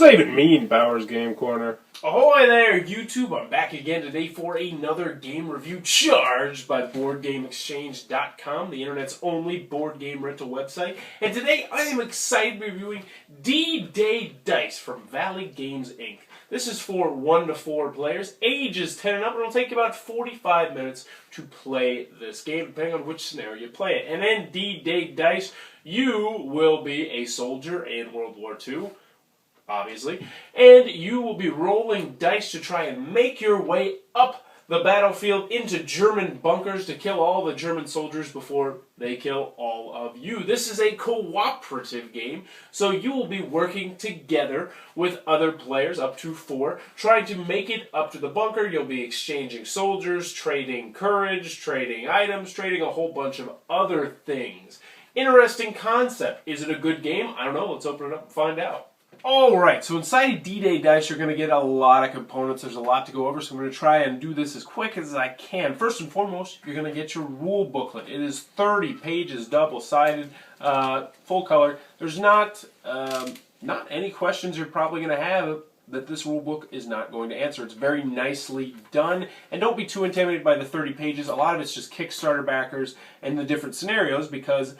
that even mean, Bauer's Game Corner? Ahoy there, YouTube! I'm back again today for another game review charged by BoardGameExchange.com, the internet's only board game rental website. And today I am excited to be reviewing D-Day Dice from Valley Games, Inc. This is for 1 to 4 players, ages 10 and up, and it'll take you about 45 minutes to play this game, depending on which scenario you play it. And in D-Day Dice, you will be a soldier in World War II. Obviously, and you will be rolling dice to try and make your way up the battlefield into German bunkers to kill all the German soldiers before they kill all of you. This is a cooperative game, so you will be working together with other players, up to 4, trying to make it up to the bunker. You'll be exchanging soldiers, trading courage, trading items, trading a whole bunch of other things. Interesting concept. Is it a good game? I don't know. Let's open it up and find out. Alright, so inside D-Day Dice you're going to get a lot of components. There's a lot to go over, so I'm going to try and do this as quick as I can. First and foremost, you're going to get your rule booklet. It is 30 pages, double-sided, full color. There's not any questions you're probably going to have that this rule book is not going to answer. It's very nicely done, and don't be too intimidated by the 30 pages. A lot of it's just Kickstarter backers and the different scenarios, because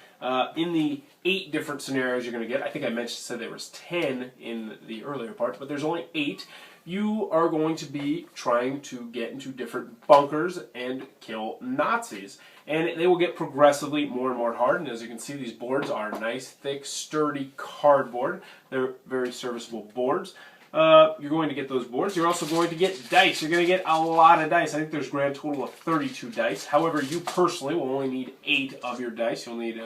in the 8 different scenarios you're going to get, I think I said there was 10 in the earlier part, but there's only 8. You are going to be trying to get into different bunkers and kill Nazis. And they will get progressively more and more hard. And as you can see, these boards are nice, thick, sturdy cardboard. They're very serviceable boards. You're going to get those boards. You're also going to get dice. You're going to get a lot of dice. I think there's a grand total of 32 dice. However, you personally will only need 8 of your dice. You'll need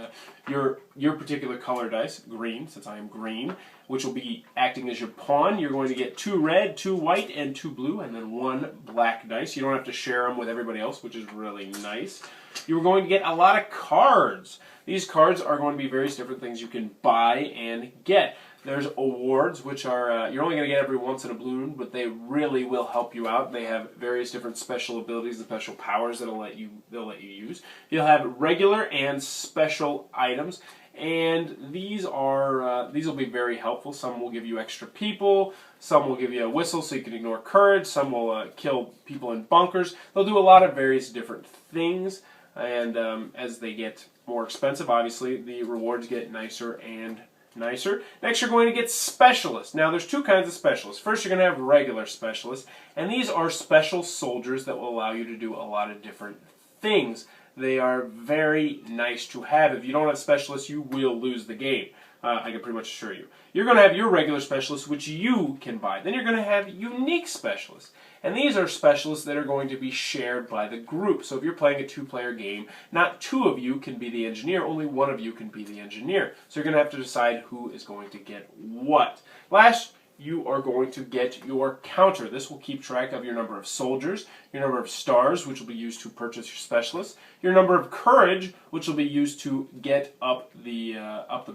your particular color dice, green, since I am green, which will be acting as your pawn. You're going to get 2 red, 2 white, and 2 blue, and then 1 black dice. You don't have to share them with everybody else, which is really nice. You're going to get a lot of cards. These cards are going to be various different things you can buy and get. There's awards, which are, you're only going to get every once in a blue moon, but they really will help you out. They have various different special abilities and special powers they'll let you use. You'll have regular and special items, and these will be very helpful. Some will give you extra people, some will give you a whistle so you can ignore courage, some will kill people in bunkers. They'll do a lot of various different things, and as they get more expensive, obviously, the rewards get nicer and nicer. Next, you're going to get specialists. Now, there's 2 kinds of specialists. First, you're going to have regular specialists, and these are special soldiers that will allow you to do a lot of different things. They are very nice to have. If you don't have specialists, you will lose the game. I can pretty much assure you. You're going to have your regular specialists, which you can buy. Then you're going to have unique specialists. And these are specialists that are going to be shared by the group. So if you're playing a 2-player game, not 2 of you can be the engineer, only 1 of you can be the engineer. So you're going to have to decide who is going to get what. Last, you are going to get your counter. This will keep track of your number of soldiers, your number of stars, which will be used to purchase your specialists, your number of courage, which will be used to get up the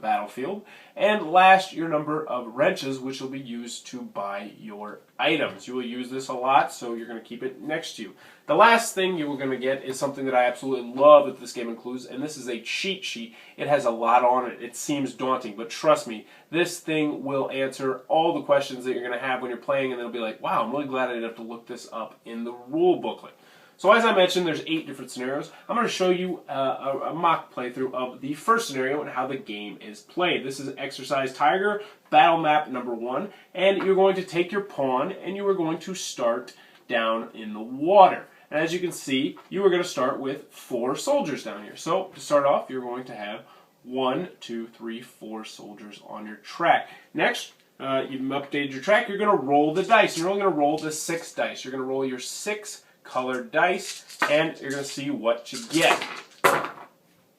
battlefield, and last, your number of wrenches, which will be used to buy your items. You will use this a lot, so you're going to keep it next to you. The last thing you're going to get is something that I absolutely love that this game includes, and this is a cheat sheet. It has a lot on it. It seems daunting, but trust me, this thing will answer all the questions that you're going to have when you're playing, and it'll be like, wow, I'm really glad I didn't have to look this up in the rule booklet. So as I mentioned, there's 8 different scenarios. I'm going to show you a mock playthrough of the first scenario and how the game is played. This is Exercise Tiger, Battle Map number 1, and you're going to take your pawn and you are going to start down in the water. And as you can see, you are going to start with 4 soldiers down here. So to start off, you're going to have 1, 2, 3, 4 soldiers on your track. Next, you've updated your track. You're going to roll the dice. You're only going to roll the 6 dice. You're going to roll your 6 colored dice, and you're going to see what you get.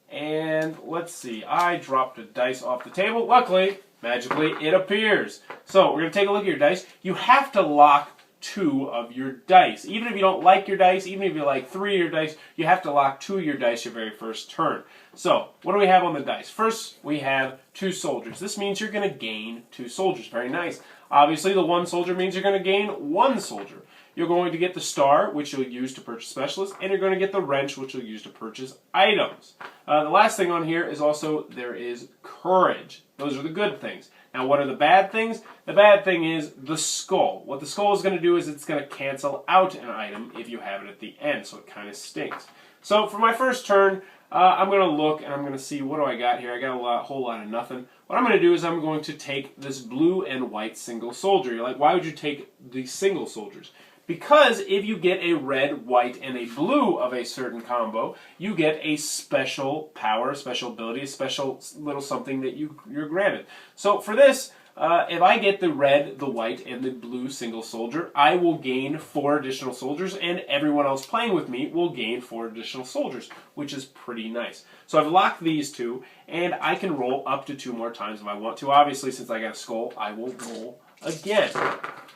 And let's see, I dropped a dice off the table. Luckily, magically, it appears. So we're going to take a look at your dice. You have to lock 2 of your dice. Even if you don't like your dice, even if you like 3 of your dice, you have to lock 2 of your dice your very first turn. So, what do we have on the dice? First, we have 2 soldiers. This means you're going to gain 2 soldiers. Very nice. Obviously, the 1 soldier means you're going to gain 1 soldier. You're going to get the star, which you'll use to purchase specialists, and you're going to get the wrench, which you'll use to purchase items. The last thing on here is also there is courage. Those are the good things. Now, what are the bad things? The bad thing is the skull. What the skull is going to do is it's going to cancel out an item if you have it at the end, so it kind of stinks. So for my first turn, I'm going to look and I'm going to see what do I got here. I got a whole lot of nothing. What I'm going to do is I'm going to take this blue and white single soldier. You're like, why would you take these single soldiers? Because if you get a red, white, and a blue of a certain combo, you get a special power, a special ability, a special little something that you're granted. So for this, if I get the red, the white, and the blue single soldier, I will gain 4 additional soldiers, and everyone else playing with me will gain 4 additional soldiers, which is pretty nice. So I've locked these two, and I can roll up to 2 more times if I want to. Obviously, since I got a skull, I will roll again.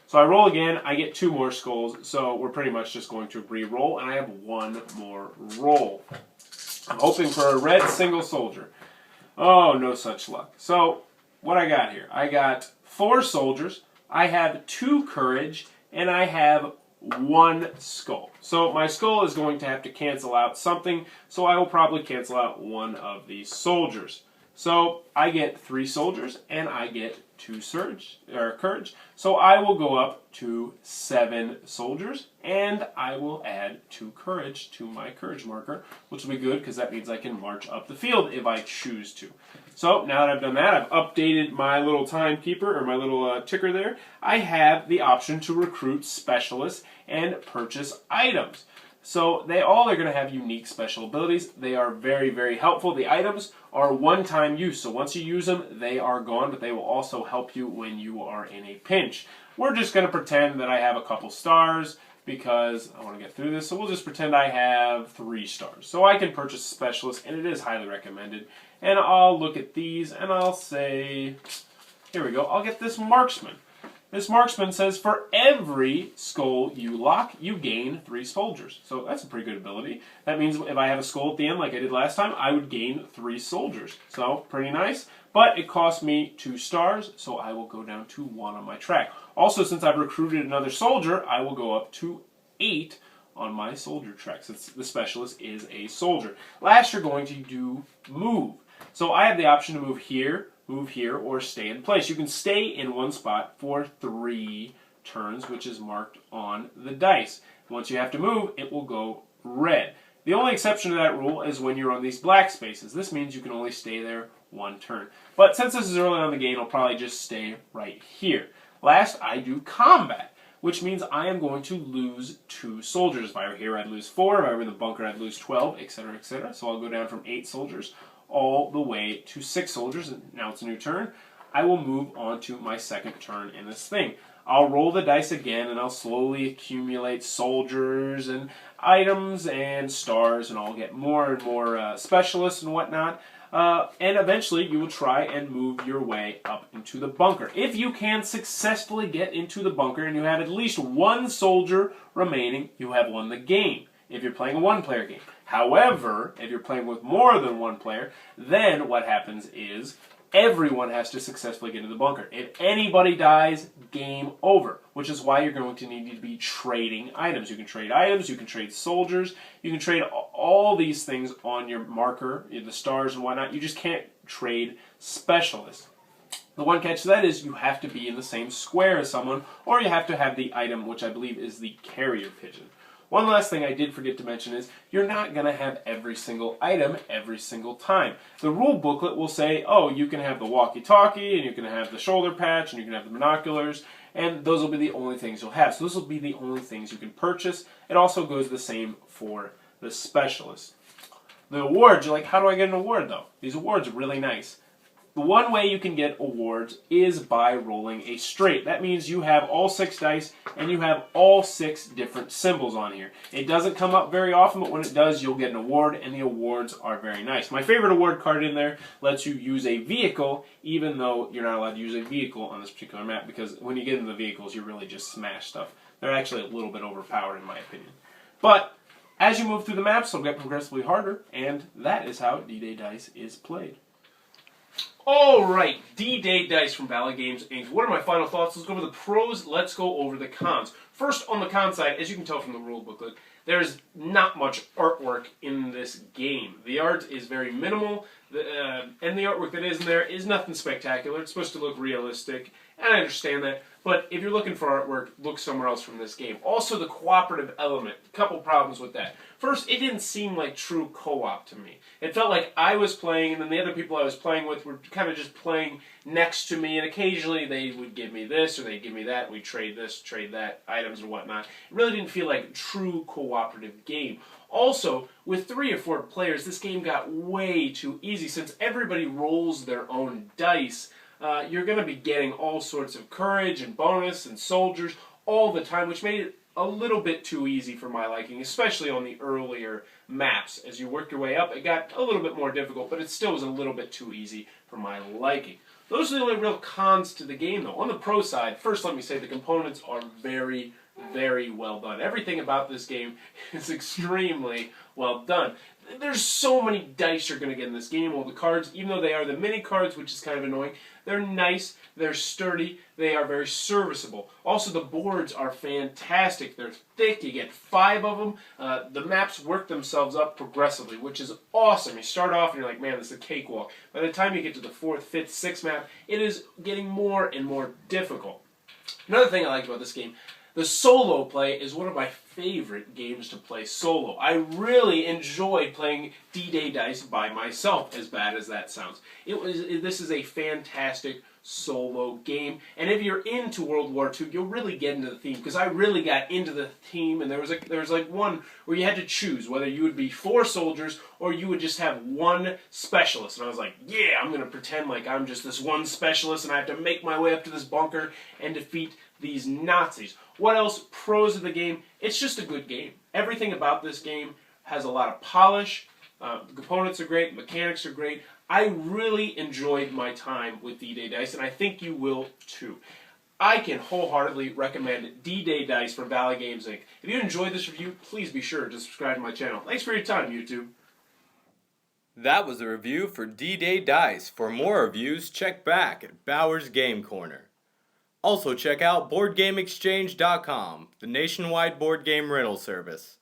So I roll again, I get 2 more skulls, so we're pretty much just going to re-roll, and I have 1 more roll. I'm hoping for a red single soldier. Oh, no such luck. So what I got here? I got 4 soldiers, I have 2 courage, and I have 1 skull. So my skull is going to have to cancel out something, so I will probably cancel out 1 of these soldiers. So I get 3 soldiers, and I get 2 courage. So I will go up to 7 soldiers, and I will add 2 courage to my courage marker, which will be good because that means I can march up the field if I choose to. So now that I've done that, I've updated my little timekeeper, or my little ticker there. I have the option to recruit specialists and purchase items. So they all are going to have unique special abilities. They are very, very helpful. The items are one-time use, so once you use them, they are gone, but they will also help you when you are in a pinch. We're just going to pretend that I have a couple stars because I want to get through this, so we'll just pretend I have 3 stars. So I can purchase a specialist, and it is highly recommended. And I'll look at these, and I'll say, here we go, I'll get this marksman. This marksman says for every skull you lock, you gain 3 soldiers. So that's a pretty good ability. That means if I have a skull at the end like I did last time, I would gain 3 soldiers. So pretty nice. But it cost me 2 stars, so I will go down to 1 on my track. Also, since I've recruited another soldier, I will go up to 8 on my soldier track, since the specialist is a soldier. Last, you're going to do move. So I have the option to move here, or stay in place. You can stay in one spot for 3 turns, which is marked on the dice. Once you have to move, it will go red. The only exception to that rule is when you're on these black spaces. This means you can only stay there 1 turn. But since this is early on in the game, I'll probably just stay right here. Last, I do combat, which means I am going to lose 2 soldiers. If I were here, I'd lose 4. If I were in the bunker, I'd lose 12, etc., etc. So I'll go down from 8 soldiers all the way to 6 soldiers, and now it's a new turn. I will move on to my second turn in this thing. I'll roll the dice again, and I'll slowly accumulate soldiers and items and stars, and I'll get more and more specialists and whatnot. And eventually, you will try and move your way up into the bunker. If you can successfully get into the bunker and you have at least 1 soldier remaining, you have won the game. If you're playing a 1-player game. However, if you're playing with more than 1 player, then what happens is everyone has to successfully get into the bunker. If anybody dies, game over, which is why you're going to need to be trading items. You can trade items, you can trade soldiers, you can trade all these things on your marker, the stars and whatnot. You just can't trade specialists. The one catch to that is you have to be in the same square as someone, or you have to have the item, which I believe is the carrier pigeon. One last thing I did forget to mention is you're not going to have every single item every single time. The rule booklet will say, oh, you can have the walkie-talkie, and you can have the shoulder patch, and you can have the binoculars, and those will be the only things you'll have. So those will be the only things you can purchase. It also goes the same for the specialist. The awards, you're like, how do I get an award, though? These awards are really nice. The one way you can get awards is by rolling a straight. That means you have all 6 dice and you have all 6 different symbols on here. It doesn't come up very often, but when it does, you'll get an award, and the awards are very nice. My favorite award card in there lets you use a vehicle, even though you're not allowed to use a vehicle on this particular map, because when you get into the vehicles, you really just smash stuff. They're actually a little bit overpowered, in my opinion. But as you move through the maps, it'll get progressively harder, and that is how D-Day Dice is played. Alright, D-Day Dice from Valley Games Inc. What are my final thoughts? Let's go over the pros, let's go over the cons. First, on the con side, as you can tell from the rule booklet, there's not much artwork in this game. The art is very minimal, and the artwork that is in there is nothing spectacular. It's supposed to look realistic, and I understand that. But if you're looking for artwork, look somewhere else from this game. Also, the cooperative element. A couple problems with that. First, it didn't seem like true co-op to me. It felt like I was playing, and then the other people I was playing with were kind of just playing next to me, and occasionally they would give me this, or they'd give me that. We'd trade this, trade that, items or whatnot. It really didn't feel like a true cooperative game. Also, with 3 or 4 players, this game got way too easy. Since everybody rolls their own dice, you're going to be getting all sorts of courage and bonus and soldiers all the time, which made it a little bit too easy for my liking, especially on the earlier maps. As you work your way up, it got a little bit more difficult, but it still was a little bit too easy for my liking. Those are the only real cons to the game, though. On the pro side, first let me say the components are very, very well done. Everything about this game is extremely well done. There's so many dice you're going to get in this game. Well, the cards, even though they are the mini cards, which is kind of annoying, they're nice, they're sturdy, they are very serviceable. Also, the boards are fantastic. They're thick, you get 5 of them. The maps work themselves up progressively, which is awesome. You start off and you're like, man, this is a cakewalk. By the time you get to the 4th, 5th, 6th map, it is getting more and more difficult. Another thing I like about this game, the solo play is one of my favorite games to play solo. I really enjoyed playing D-Day Dice by myself, as bad as that sounds. This is a fantastic solo game, and if you're into World War II, you'll really get into the theme, because I really got into the theme, and there was like one where you had to choose whether you would be 4 soldiers or you would just have 1 specialist, and I was like, yeah, I'm going to pretend like I'm just this one specialist, and I have to make my way up to this bunker and defeat these Nazis. What else? Pros of the game, it's just a good game. Everything about this game has a lot of polish. The components are great, the mechanics are great. I really enjoyed my time with D-Day Dice, and I think you will too. I can wholeheartedly recommend D-Day Dice from Valley Games Inc. If you enjoyed this review, please be sure to subscribe to my channel. Thanks for your time, YouTube. That was a review for D-Day Dice. For more reviews, check back at Bauer's Game Corner. Also check out BoardGameExchange.com, the nationwide board game rental service.